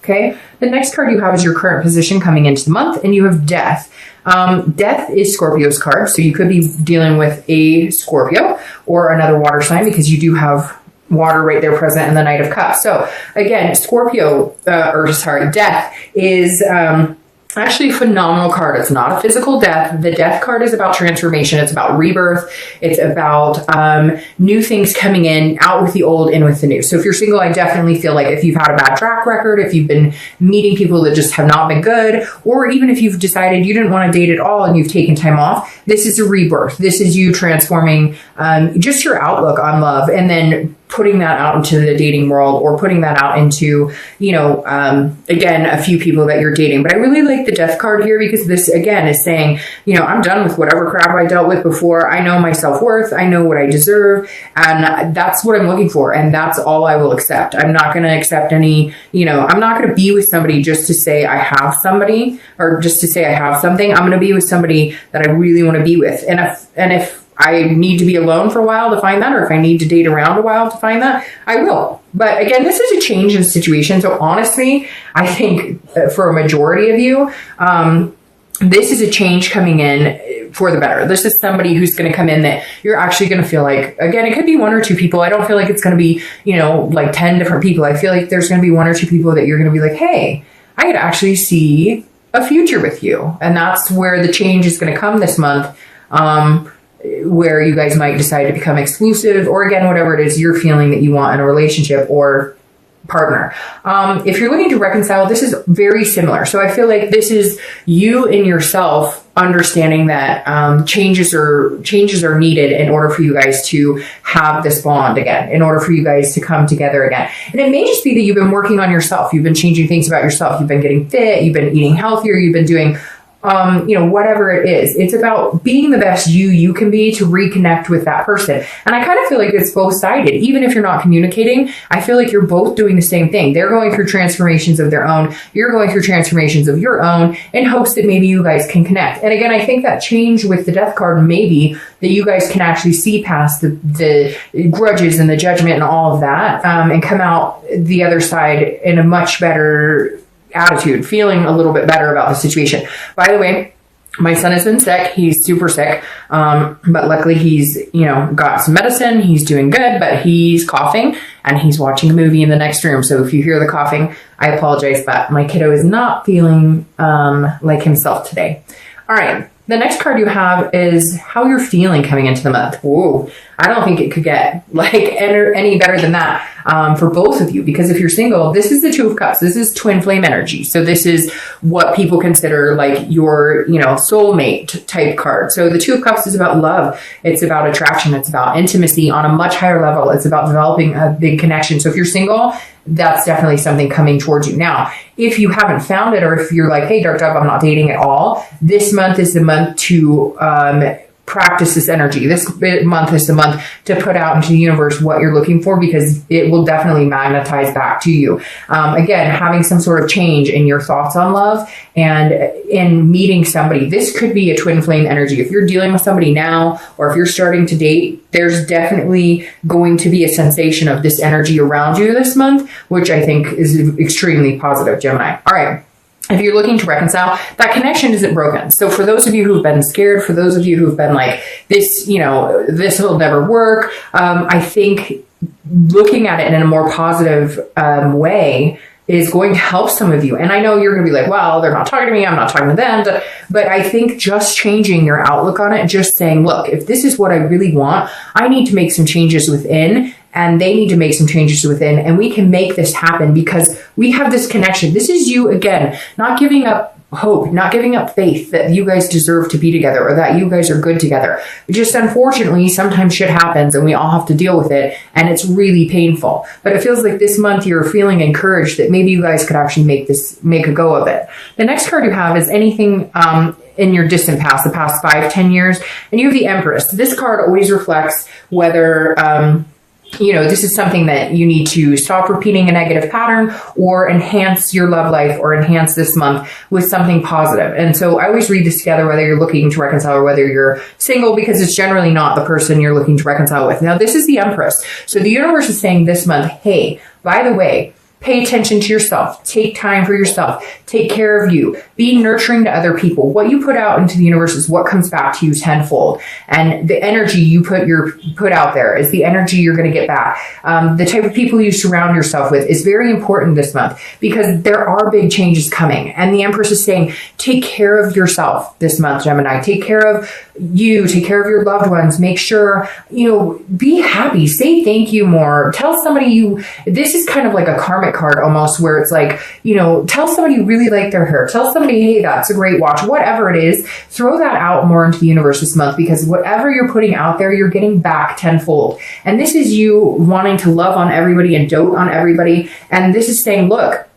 Okay. The next card you have is your current position coming into the month, and you have Death. Death is Scorpio's card, so you could be dealing with a Scorpio or another water sign, because you do have water right there present in the Knight of Cups. So again, Death is actually a phenomenal card. It's not a physical death. The Death card is about transformation. It's about rebirth. It's about new things coming in, out with the old, in with the new. So if you're single, I definitely feel like if you've had a bad track record, if you've been meeting people that just have not been good, or even if you've decided you didn't want to date at all and you've taken time off, this is a rebirth. This is you transforming just your outlook on love, and then putting that out into the dating world, or putting that out into, again, a few people that you're dating. But I really like the Death card here, because this, again, is saying, I'm done with whatever crap I dealt with before. I know my self-worth. I know what I deserve. And that's what I'm looking for. And that's all I will accept. I'm not going to accept any, I'm not going to be with somebody just to say I have somebody, or just to say I have something. I'm going to be with somebody that I really want to be with. And if I need to be alone for a while to find that, or if I need to date around a while to find that, I will. But again, this is a change in situation. So honestly, I think for a majority of you, this is a change coming in for the better. This is somebody who's going to come in that you're actually going to feel like, again, it could be one or two people. I don't feel like it's going to be, like 10 different people. I feel like there's going to be one or two people that you're going to be like, hey, I could actually see a future with you. And that's where the change is going to come this month. Where you guys might decide to become exclusive, or again, whatever it is you're feeling that you want in a relationship or partner. If you're looking to reconcile, this is very similar. So I feel like this is you and yourself understanding that changes are needed in order for you guys to have this bond again, in order for you guys to come together again. And it may just be that you've been working on yourself. You've been changing things about yourself. You've been getting fit. You've been eating healthier. You've been doing whatever it is. It's about being the best you can be to reconnect with that person. And I kind of feel like it's both sided. Even if you're not communicating, I feel like you're both doing the same thing. They're going through transformations of their own. You're going through transformations of your own, in hopes that maybe you guys can connect. And again, I think that change with the Death card may be that you guys can actually see past the grudges and the judgment and all of that, and come out the other side in a much better attitude, feeling a little bit better about the situation. By the way, my son has been sick. He's super sick. But luckily he's, got some medicine. He's doing good, but he's coughing and he's watching a movie in the next room. So if you hear the coughing, I apologize, but my kiddo is not feeling like himself today. All right. The next card you have is how you're feeling coming into the month. Whoa, I don't think it could get any better than that for both of you. Because if you're single, this is the Two of Cups. This is twin flame energy. So this is what people consider like your, soulmate type card. So the Two of Cups is about love. It's about attraction. It's about intimacy on a much higher level. It's about developing a big connection. So if you're single, that's definitely something coming towards you. Now, if you haven't found it, or if you're like, hey, Dark Dove, I'm not dating at all, this month is the month to practice this energy. This month is the month to put out into the universe what you're looking for, because it will definitely magnetize back to you. Again, having some sort of change in your thoughts on love and in meeting somebody. This could be a twin flame energy. If you're dealing with somebody now, or if you're starting to date, there's definitely going to be a sensation of this energy around you this month, which I think is extremely positive, Gemini. All right. If you're looking to reconcile, that connection isn't broken. So for those of you who've been scared, for those of you who've been like, this will never work, I think looking at it in a more positive way is going to help some of you. And I know you're going to be like, well, they're not talking to me, I'm not talking to them. But I think just changing your outlook on it, just saying, look, if this is what I really want, I need to make some changes within, and they need to make some changes within, and we can make this happen because we have this connection. This is you, again, not giving up hope, not giving up faith that you guys deserve to be together, or that you guys are good together. Just unfortunately, sometimes shit happens and we all have to deal with it, and it's really painful. But it feels like this month you're feeling encouraged that maybe you guys could actually make a go of it. The next card you have is anything in your distant past, the past 5-10 years, and you have the Empress. This card always reflects whether this is something that you need to stop repeating a negative pattern, or enhance your love life, or enhance this month with something positive. And so I always read this together, whether you're looking to reconcile or whether you're single, because it's generally not the person you're looking to reconcile with. Now, this is the Empress. So the universe is saying this month, hey, by the way, Pay attention to yourself. Take time for yourself. Take care of you. Be nurturing to other people. What you put out into the universe is what comes back to you tenfold. And the energy you put out there is the energy you're going to get back. The type of people you surround yourself with is very important this month because there are big changes coming. And the Empress is saying, take care of yourself this month, Gemini. Take care of you. Take care of your loved ones. Make sure, be happy. Say thank you more. Tell somebody this is kind of like a karmic card almost, where it's like, tell somebody you really like their hair. Tell somebody, hey, that's a great watch. Whatever it is, throw that out more into the universe this month, because whatever you're putting out there, you're getting back tenfold. And this is you wanting to love on everybody and dote on everybody. And this is saying, look,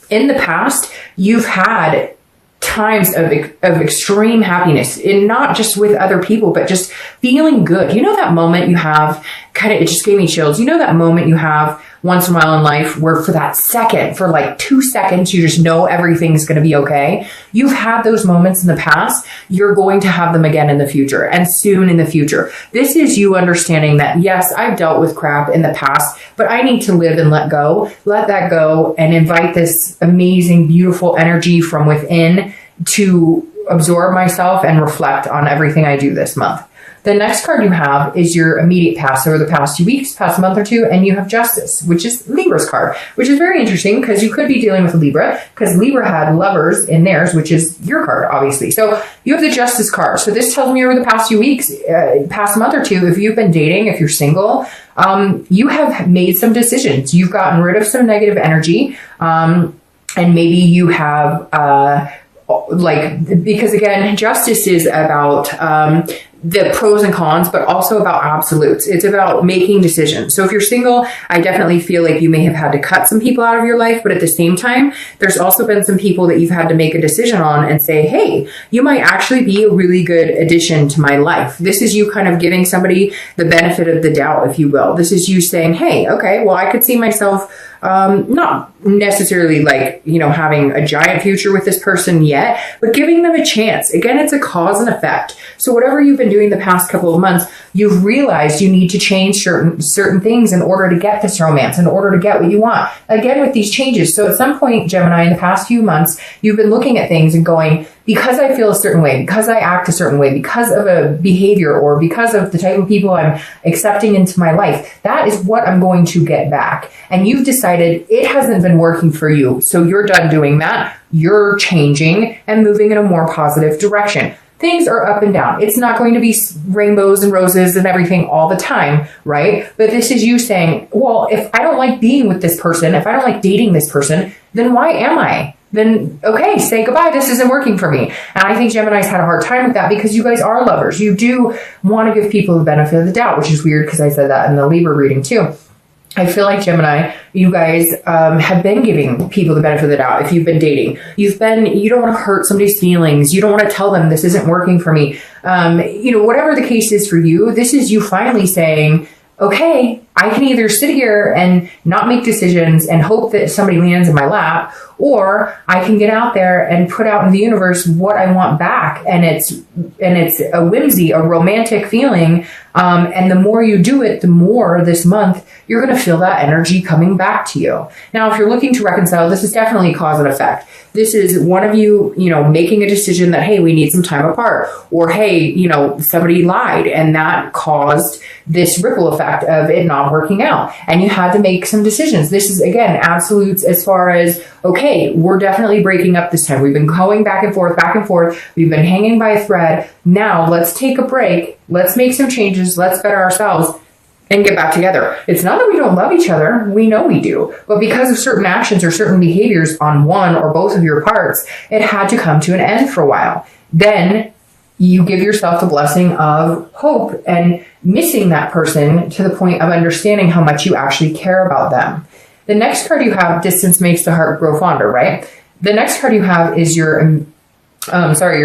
in the past, you've had times of extreme happiness, and not just with other people, but just feeling good. That moment you have, it just gave me chills. That moment you have once in a while in life where for that second, for like 2 seconds, you just know everything's going to be okay. You've had those moments in the past. You're going to have them again in the future, and soon in the future. This is you understanding that, yes, I've dealt with crap in the past, but I need to live and let that go, and invite this amazing, beautiful energy from within to absorb myself and reflect on everything I do this month. The next card you have is your immediate past, over the past 2 weeks, past month or two, and you have Justice, which is Libra's card, which is very interesting because you could be dealing with Libra, because Libra had Lovers in theirs, which is your card, obviously. So you have the Justice card. So this tells me over the past few weeks, past month or two, if you've been dating, if you're single, you have made some decisions. You've gotten rid of some negative energy, and maybe you have, because again, Justice is about, the pros and cons, but also about absolutes. It's about making decisions. So if you're single, I definitely feel like you may have had to cut some people out of your life, but at the same time, there's also been some people that you've had to make a decision on and say, hey, you might actually be a really good addition to my life. This is you kind of giving somebody the benefit of the doubt, if you will. This is you saying, hey, okay, well, I could see myself not necessarily having a giant future with this person yet, but giving them a chance. Again, it's a cause and effect. So whatever you've been doing the past couple of months, you've realized you need to change certain things in order to get this romance, in order to get what you want. Again, with these changes. So at some point, Gemini, in the past few months, you've been looking at things and going, because I feel a certain way, because I act a certain way, because of a behavior, or because of the type of people I'm accepting into my life, that is what I'm going to get back. And you've decided it hasn't been working for you. So you're done doing that. You're changing and moving in a more positive direction. Things are up and down. It's not going to be rainbows and roses and everything all the time, right? But this is you saying, well, if I don't like being with this person, if I don't like dating this person, then why am I? Then, okay, say goodbye. This isn't working for me. And I think Gemini's had a hard time with that because you guys are lovers. You do want to give people the benefit of the doubt, which is weird because I said that in the Libra reading too. I feel like Gemini, you guys have been giving people the benefit of the doubt. If you've been dating, you don't want to hurt somebody's feelings. You don't want to tell them this isn't working for me. Whatever the case is for you, this is you finally saying, okay, I can either sit here and not make decisions and hope that somebody lands in my lap, or I can get out there and put out in the universe what I want back. And it's a whimsy, a romantic feeling. And the more you do it, the more this month you're going to feel that energy coming back to you. Now, if you're looking to reconcile, this is definitely cause and effect. This is one of you, making a decision that, hey, we need some time apart, or hey, somebody lied and that caused this ripple effect of it not working out. And you had to make some decisions. This is, again, absolutes as far as, okay, we're definitely breaking up this time. We've been going back and forth, back and forth. We've been hanging by a thread. Now let's take a break. Let's make some changes. Let's better ourselves and get back together. It's not that we don't love each other. We know we do. But because of certain actions or certain behaviors on one or both of your parts, it had to come to an end for a while. Then you give yourself the blessing of hope and missing that person to the point of understanding how much you actually care about them. The next card you have, distance makes the heart grow fonder, right? The next card you have is your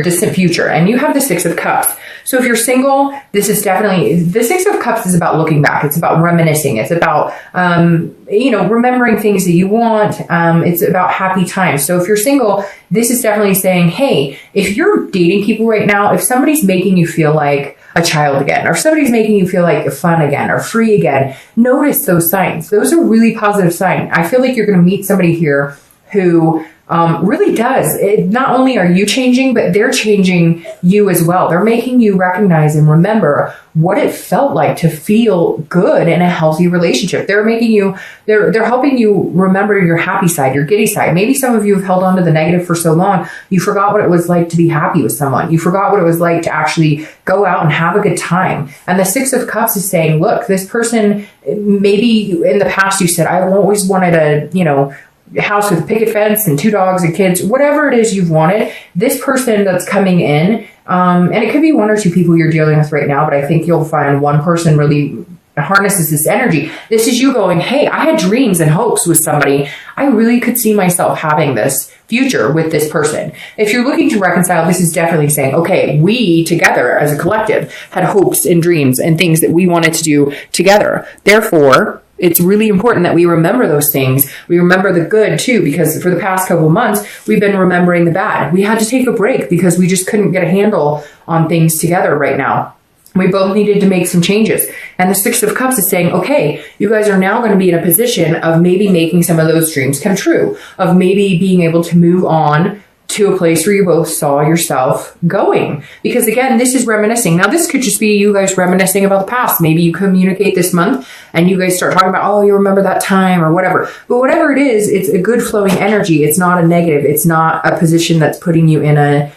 distant future, and you have the Six of Cups. So if you're single, this is definitely, the Six of Cups is about looking back. It's about reminiscing. It's about, remembering things that you want. It's about happy times. So if you're single, this is definitely saying, hey, if you're dating people right now, if somebody's making you feel like, a child again, or somebody's making you feel like fun again or free again. Notice those signs. Those are really positive signs. I feel like you're going to meet somebody here who really does. Not only are you changing, but they're changing you as well. They're making you recognize and remember what it felt like to feel good in a healthy relationship. They're making you, they're helping you remember your happy side, your giddy side. Maybe some of you have held on to the negative for so long, you forgot what it was like to be happy with someone. You forgot what it was like to actually go out and have a good time. And the Six of Cups is saying, look, this person, maybe in the past you said, I always wanted a, house with a picket fence and 2 dogs and kids, whatever it is you've wanted. This person that's coming in, and it could be 1 or 2 people you're dealing with right now, but I think you'll find one person really harnesses this energy. This is you going, hey, I had dreams and hopes with somebody. I really could see myself having this future with this person. If you're looking to reconcile, this is definitely saying, okay, we together as a collective had hopes and dreams and things that we wanted to do together. Therefore, it's really important that we remember those things. We remember the good too, because for the past couple of months, we've been remembering the bad. We had to take a break because we just couldn't get a handle on things together right now. We both needed to make some changes. And the Six of Cups is saying, okay, you guys are now going to be in a position of maybe making some of those dreams come true, of maybe being able to move on to a place where you both saw yourself going. Because again, this is reminiscing. Now, this could just be you guys reminiscing about the past. Maybe you communicate this month and you guys start talking about, oh, you remember that time or whatever. But whatever it is, it's a good flowing energy. It's not a negative. It's not a position that's putting you in a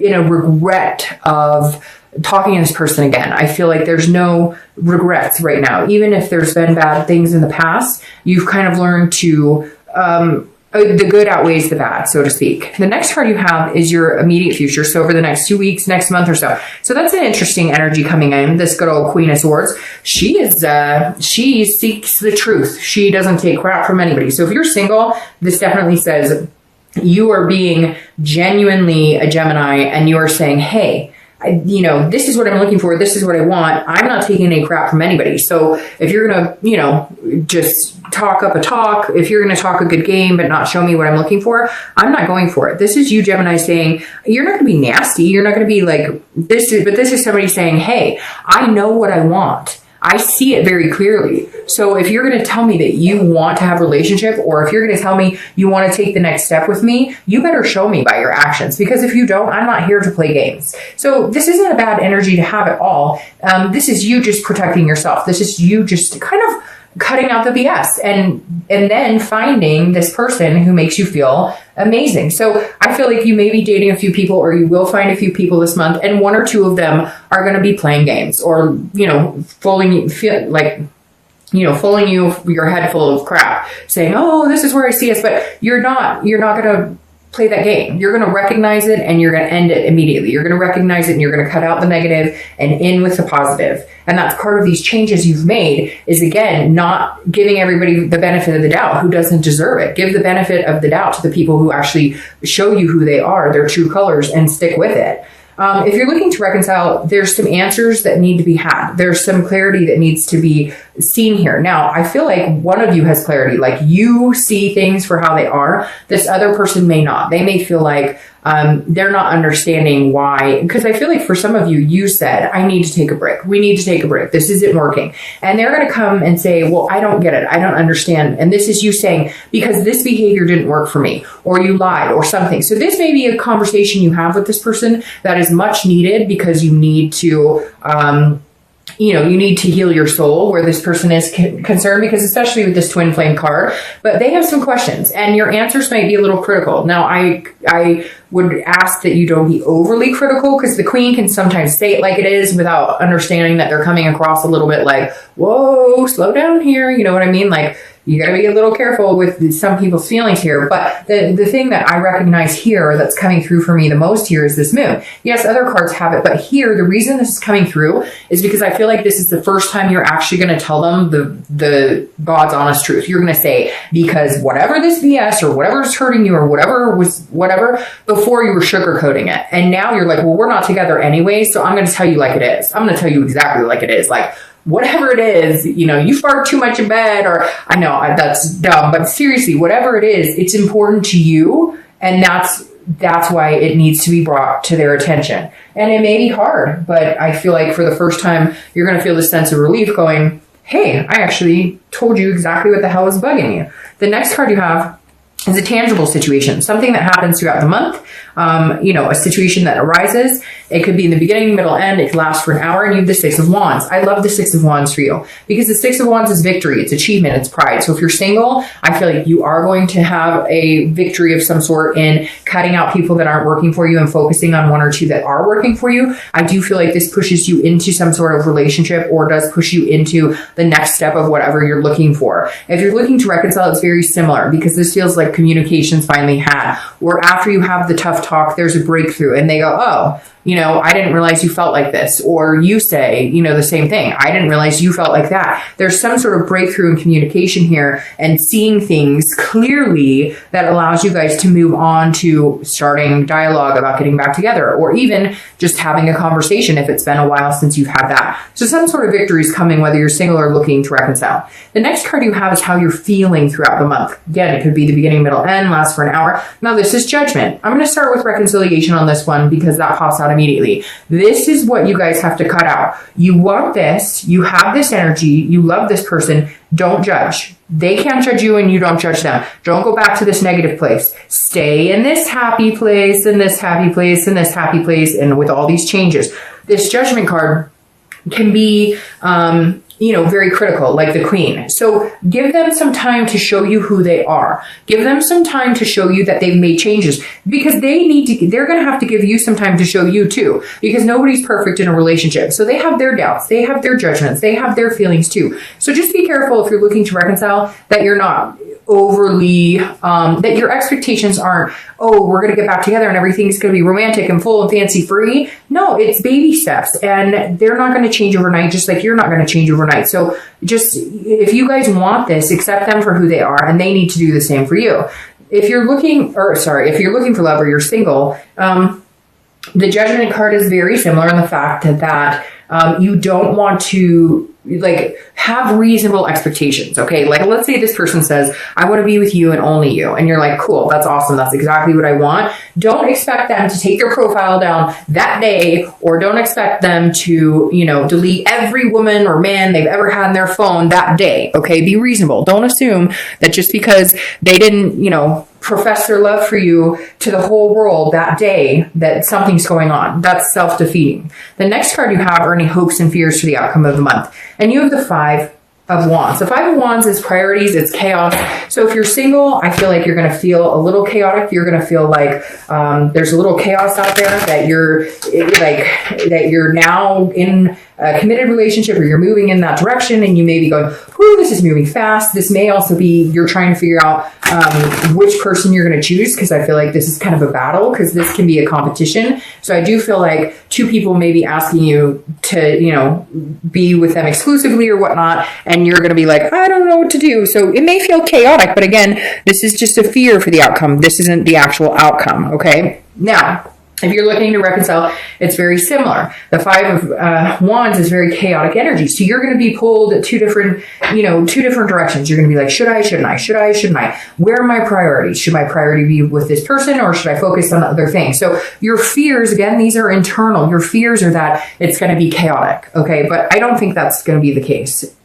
regret of talking to this person again. I feel like there's no regrets right now. Even if there's been bad things in the past, you've kind of learned to, the good outweighs the bad, so to speak. The next card you have is your immediate future. So over the next 2 weeks, next month or so. So that's an interesting energy coming in. This good old Queen of Swords. She seeks the truth. She doesn't take crap from anybody. So if you're single, this definitely says you are being genuinely a Gemini and you are saying, hey, this is what I'm looking for. This is what I want. I'm not taking any crap from anybody. So if you're going to, just talk up a talk, if you're going to talk a good game, but not show me what I'm looking for, I'm not going for it. This is you, Gemini, saying you're not going to be nasty. You're not going to be like this is somebody saying, hey, I know what I want. I see it very clearly. So if you're going to tell me that you want to have a relationship, or if you're going to tell me you want to take the next step with me, you better show me by your actions, because if you don't, I'm not here to play games. So this isn't a bad energy to have at all. This is you just protecting yourself. This is you just kind of cutting out the BS and then finding this person who makes you feel amazing. So I feel like you may be dating a few people, or you will find a few people this month, and 1 or 2 of them are going to be playing games, or, fooling you, your head full of crap, saying, oh, this is where I see us. But you're not going to play that game. You're going to recognize it and you're going to end it immediately. You're going to recognize it and you're going to cut out the negative and in with the positive. And that's part of these changes you've made, is again, not giving everybody the benefit of the doubt who doesn't deserve it. Give the benefit of the doubt to the people who actually show you who they are, their true colors, and stick with it. If you're looking to reconcile, there's some answers that need to be had. There's some clarity that needs to be seen here. Now, I feel like one of you has clarity, like you see things for how they are. This other person may not. They may feel like they're not understanding why. Because I feel like for some of you, you said, I need to take a break. We need to take a break. This isn't working. And they're going to come and say, well, I don't get it. I don't understand. And this is you saying, because this behavior didn't work for me, or you lied, or something. So this may be a conversation you have with this person that is much needed, because you need to, you need to heal your soul where this person is concerned, because especially with this twin flame card, but they have some questions and your answers might be a little critical. Now, I would ask that you don't be overly critical, because the queen can sometimes say it like it is without understanding that they're coming across a little bit like, whoa, slow down here. You know what I mean? Like, you got to be a little careful with some people's feelings here. But the thing that I recognize here that's coming through for me the most here is this moon. Yes, other cards have it, but here, the reason this is coming through is because I feel like this is the first time you're actually going to tell them the God's honest truth. You're going to say, because whatever this BS or whatever's hurting you or whatever, before you were sugarcoating it. And now you're like, well, we're not together anyway, so I'm going to tell you like it is. I'm going to tell you exactly like it is. Like, whatever it is, you fart too much in bed, or I know that's dumb, but seriously, whatever it is, it's important to you. And that's that's why it needs to be brought to their attention. And it may be hard, but I feel like for the first time, you're going to feel this sense of relief going, hey, I actually told you exactly what the hell is bugging you. The next card you have is a tangible situation, something that happens throughout the month. A situation that arises. It could be in the beginning, middle, end. It could last for an hour, and you have the Six of Wands. I love the Six of Wands for you because the Six of Wands is victory, it's achievement, it's pride. So if you're single, I feel like you are going to have a victory of some sort in cutting out people that aren't working for you and focusing on one or two that are working for you. I do feel like this pushes you into some sort of relationship or does push you into the next step of whatever you're looking for. If you're looking to reconcile, it's very similar because this feels like communication's finally had, or after you have the tough talk, there's a breakthrough and they go, oh, I didn't realize you felt like this. Or you say, the same thing. I didn't realize you felt like that. There's some sort of breakthrough in communication here and seeing things clearly that allows you guys to move on to starting dialogue about getting back together, or even just having a conversation if it's been a while since you've had that. So some sort of victory is coming whether you're single or looking to reconcile. The next card you have is how you're feeling throughout the month. Again, it could be the beginning, middle, end, last for an hour. Now this is judgment. I'm going to start with reconciliation on this one because that pops out immediately. This is what you guys have to cut out. You want this, you have this energy, you love this person, don't judge. They can't judge you and you don't judge them. Don't go back to this negative place. Stay in this happy place, and this happy place, and this happy place, and with all these changes. This judgment card can be very critical, like the Queen. So give them some time to show you who they are. Give them some time to show you that they've made changes, because they're going to have to give you some time to show you too, because nobody's perfect in a relationship. So they have their doubts, they have their judgments, they have their feelings too. So just be careful if you're looking to reconcile that you're not overly, that your expectations aren't, oh, we're going to get back together and everything's going to be romantic and full and fancy free. No, it's baby steps, and they're not going to change overnight, just like you're not going to change overnight. So just, if you guys want this, accept them for who they are, and they need to do the same for you. If you're looking for love or you're single, the judgment card is very similar in the fact that you don't want to have reasonable expectations. Okay. Like, let's say this person says, I want to be with you and only you. And you're like, cool, that's awesome. That's exactly what I want. Don't expect them to take their profile down that day, or don't expect them to, delete every woman or man they've ever had in their phone that day. Okay. Be reasonable. Don't assume that just because they didn't, profess their love for you to the whole world that day, that something's going on. That's self-defeating. The next card you have are any hopes and fears for the outcome of the month. And you have the Five of Wands. The Five of Wands is priorities, it's chaos. So if you're single, I feel like you're going to feel a little chaotic. You're going to feel like there's a little chaos out there, that you're now in a committed relationship, or you're moving in that direction, and you may be going, whoo, this is moving fast. This may also be you're trying to figure out which person you're going to choose, because I feel like this is kind of a battle, because this can be a competition. So I do feel like two people may be asking you to, be with them exclusively or whatnot, and you're going to be like, I don't know what to do. So it may feel chaotic, but again, this is just a fear for the outcome. This isn't the actual outcome. Okay. Now, if you're looking to reconcile, it's very similar. The Five of Wands is very chaotic energy. So you're going to be pulled two different directions. You're going to be like, should I, shouldn't I? Should I, shouldn't I? Where are my priorities? Should my priority be with this person, or should I focus on other things? So your fears, again, these are internal. Your fears are that it's going to be chaotic. Okay. But I don't think that's going to be the case.